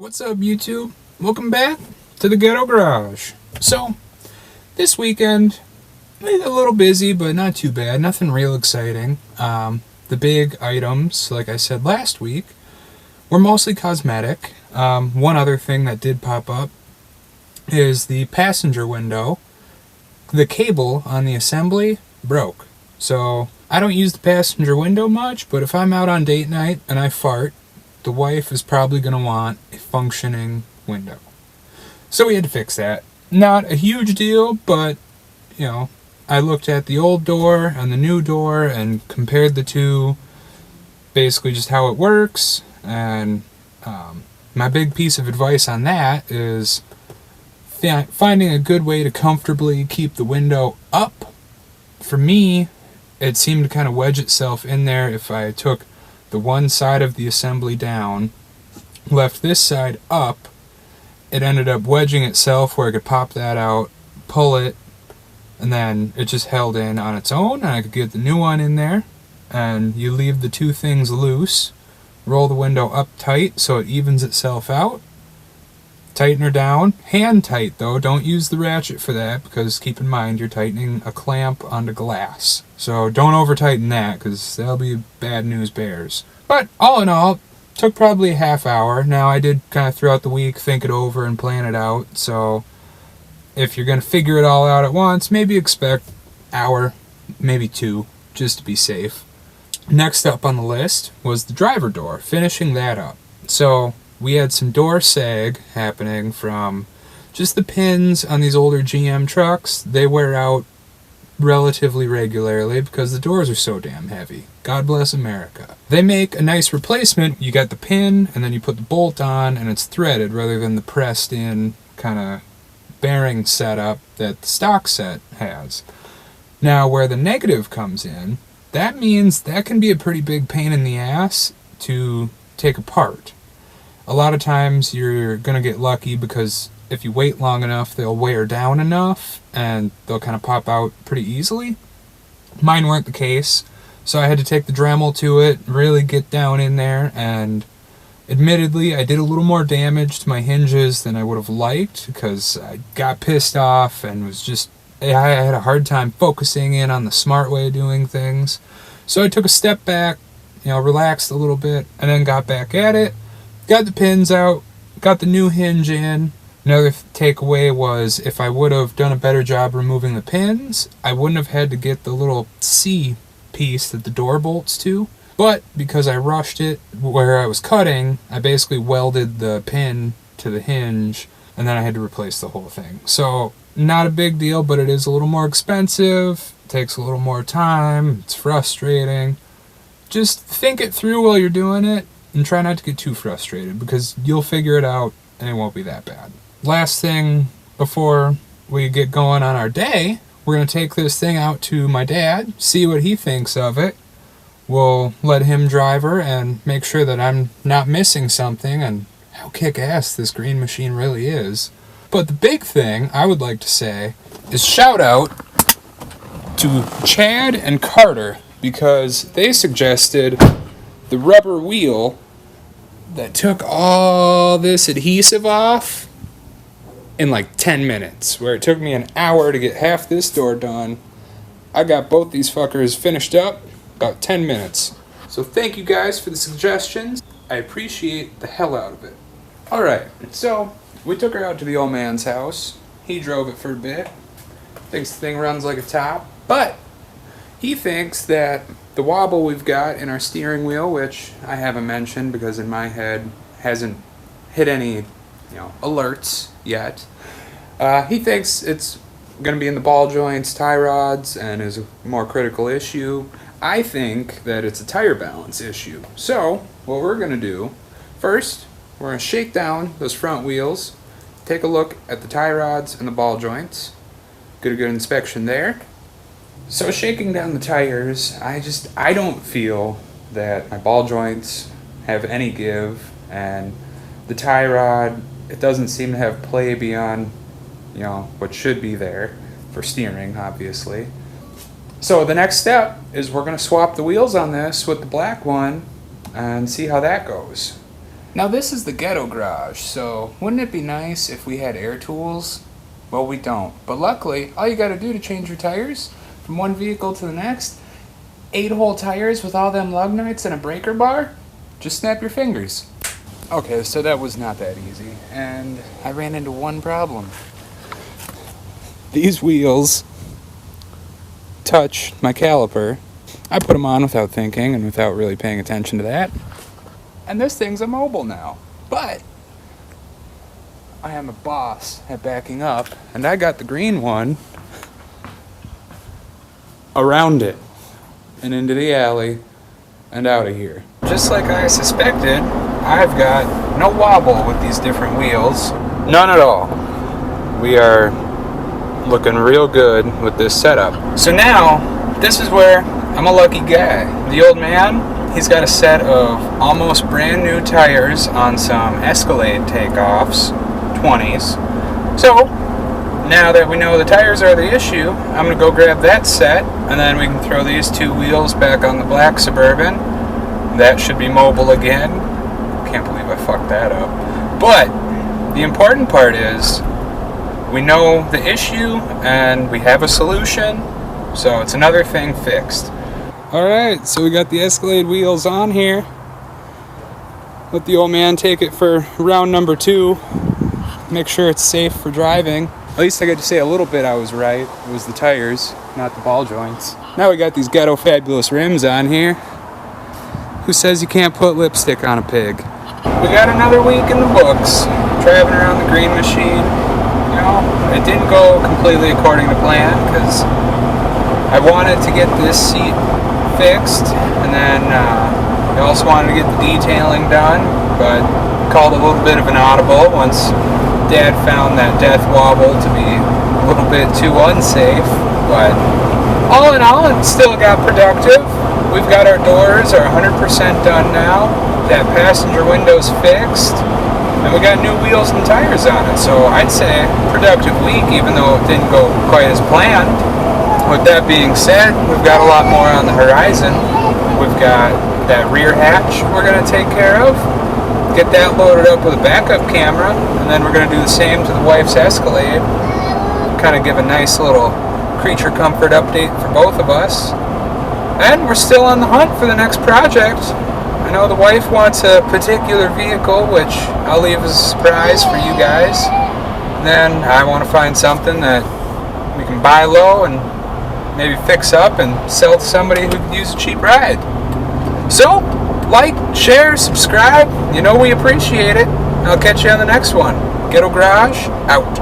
What's up, YouTube? Welcome back to the Ghetto Garage. So, this weekend, a little busy, but not too bad. Nothing real exciting. The big items, like I said last week, were mostly cosmetic. One other thing that did pop up is the passenger window. The cable on the assembly broke. So, I don't use the passenger window much, but if I'm out on date night and I fart, the wife is probably going to want a functioning window. So we had to fix that. Not a huge deal, but, I looked at the old door and the new door and compared the two, basically just how it works. And my big piece of advice on that is finding a good way to comfortably keep the window up. For me, it seemed to kind of wedge itself in there if I took the one side of the assembly down, left this side up. It ended up wedging itself where I could pop that out, pull it, and then it just held in on its own, and I could get the new one in there. And you leave the two things loose, roll the window up tight so it evens itself out, tighten her down, hand tight though, don't use the ratchet for that, because keep in mind you're tightening a clamp onto glass. So don't over tighten that, because that'll be bad news bears. But all in all, took probably a half hour. Now I did kind of throughout the week think it over and plan it out, so if you're going to figure it all out at once, maybe expect hour, maybe two, just to be safe. Next up on the list was the driver door, finishing that up. So we had some door sag happening from just the pins on these older GM trucks. They wear out relatively regularly because the doors are so damn heavy. God bless America. They make a nice replacement. You got the pin and then you put the bolt on and it's threaded rather than the pressed in kind of bearing setup that the stock set has. Now where the negative comes in, that means that can be a pretty big pain in the ass to take apart. A lot of times you're going to get lucky because if you wait long enough, they'll wear down enough and they'll kind of pop out pretty easily. Mine weren't the case, so I had to take the Dremel to it, really get down in there, and admittedly, I did a little more damage to my hinges than I would have liked because I got pissed off and I had a hard time focusing in on the smart way of doing things. So I took a step back, relaxed a little bit, and then got back at it. Got the pins out, got the new hinge in. Another takeaway was if I would have done a better job removing the pins, I wouldn't have had to get the little C piece that the door bolts to. But because I rushed it where I was cutting, I basically welded the pin to the hinge, and then I had to replace the whole thing. So not a big deal, but it is a little more expensive, takes a little more time, it's frustrating. Just think it through while you're doing it, and try not to get too frustrated, because you'll figure it out, and it won't be that bad. Last thing before we get going on our day, we're going to take this thing out to my dad, see what he thinks of it. We'll let him drive her and make sure that I'm not missing something and how kick-ass this green machine really is. But the big thing I would like to say is shout out to Chad and Carter, because they suggested the rubber wheel that took all this adhesive off in like 10 minutes, where it took me an hour to get half this door done. I got both these fuckers finished up about 10 minutes. So thank you guys for the suggestions. I appreciate the hell out of it. Alright, so we took her out to the old man's house. He drove it for a bit. Thinks the thing runs like a top. But he thinks that the wobble we've got in our steering wheel, which I haven't mentioned because in my head hasn't hit any, alerts yet. He thinks it's going to be in the ball joints, tie rods, and is a more critical issue. I think that it's a tire balance issue. So, what we're going to do, first, we're going to shake down those front wheels, take a look at the tie rods and the ball joints, get a good inspection there. So shaking down the tires, I don't feel that my ball joints have any give, and the tie rod, it doesn't seem to have play beyond, what should be there for steering, obviously. So the next step is we're going to swap the wheels on this with the black one and see how that goes. Now this is the ghetto garage, so wouldn't it be nice if we had air tools? Well, we don't. But luckily, all you gotta do to change your tires from one vehicle to the next, 8-hole tires with all them lug nuts and a breaker bar, just snap your fingers. Okay, so that was not that easy, and I ran into one problem. These wheels touch my caliper. I put them on without thinking and without really paying attention to that. And this thing's immobile now. But I am a boss at backing up, and I got the green one around it and into the alley and out of here. Just like I suspected, I've got no wobble with these different wheels. None at all. We are looking real good with this setup. So now, this is where I'm a lucky guy. The old man, he's got a set of almost brand new tires on some Escalade takeoffs, 20s. So, now that we know the tires are the issue, I'm going to go grab that set, and then we can throw these two wheels back on the black Suburban. That should be mobile again. Can't believe I fucked that up. But, the important part is, we know the issue, and we have a solution, so it's another thing fixed. Alright, so we got the Escalade wheels on here. Let the old man take it for round number 2. Make sure it's safe for driving. At least I got to say a little bit I was right. It was the tires, not the ball joints. Now we got these Ghetto Fabulous rims on here. Who says you can't put lipstick on a pig? We got another week in the books. Driving around the green machine. You know, it didn't go completely according to plan because I wanted to get this seat fixed, and then I also wanted to get the detailing done, but called a little bit of an audible once Dad found that death wobble to be a little bit too unsafe. But all in all, it still got productive. We've got our doors are 100% done now. That passenger window's fixed, and we got new wheels and tires on it. So I'd say productive week, even though it didn't go quite as planned. With that being said, we've got a lot more on the horizon. We've got that rear hatch we're going to take care of. Get that loaded up with a backup camera, and then we're going to do the same to the wife's Escalade. Kind of give a nice little creature comfort update for both of us. And we're still on the hunt for the next project. I know the wife wants a particular vehicle, which I'll leave as a surprise for you guys. And then I want to find something that we can buy low and maybe fix up and sell to somebody who could use a cheap ride. So, like, share, subscribe. You know we appreciate it. I'll catch you on the next one. Ghetto Garage, out.